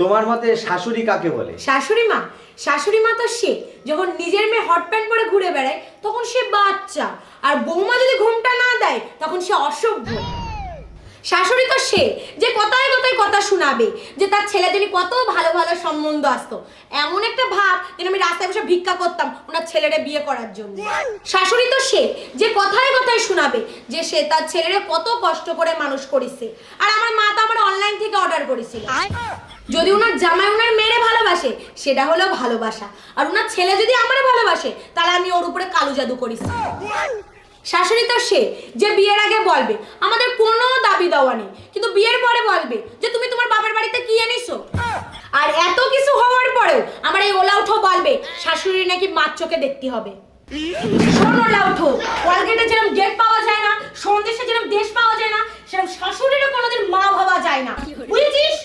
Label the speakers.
Speaker 1: তোমার মতে শাশুড়ি কাকে বলে?
Speaker 2: শাশুড়ি মা তো সে যখন নিজের মেয়ে হট প্যান্ট পরে ঘুরে বেড়ায় তখন সে বাচ্চা, আর বৌমা যদি ঘুমটা না দেয় তখন সে অসভ্য। শাশুড়ি তো সে যে কথায় কথায় কথা শোনাবে যে তার ছেলেদের কত ভালো ভালো সম্বন্ধ আসতো, এমন একটা ভাব যেন আমি রাস্তায় বসে ভিক্ষা করতাম ওনার ছেলেরে বিয়ে করার জন্য। শাশুড়ি তো সে যে কথায় কথায় শোনাবে যে সে তার ছেলেরে কত কষ্ট করে মানুষ করেছে, আর আমার মা তো আমার অনলাইন থেকে অর্ডার করেছিল। যদি ওনার জামাই ওনার মেরে ভালোবাসে সেটা হলো ভালোবাসা, আর ওনার ছেলে যদি আমারে ভালোবাসে তাহলে আমি ওর উপরে কালো জাদু করেছি। শাশুড়ি তো সে যে বিয়ের আগে বলবে আমাদের কোনো দাবি দেওয়া নেই, কিন্তু বিয়ের পরে বলবে যে তুমি তোমার বাবার বাড়িতে কি এনেছো। আর এত কিছু হওয়ার পরেও আমার এই ওলা উঠো বলবে শাশুড়ি নাকি মার চোখে দেখতে হবে। শোন ওলা উঠো, কলগেটে যেরকম গেট পাওয়া যায় না, সন্দেশে যেরকম দেশ পাওয়া যায় না, সেরকম শাশুড়িরও কোনোদিন মা ভাবা যায় না, বুঝেছিস?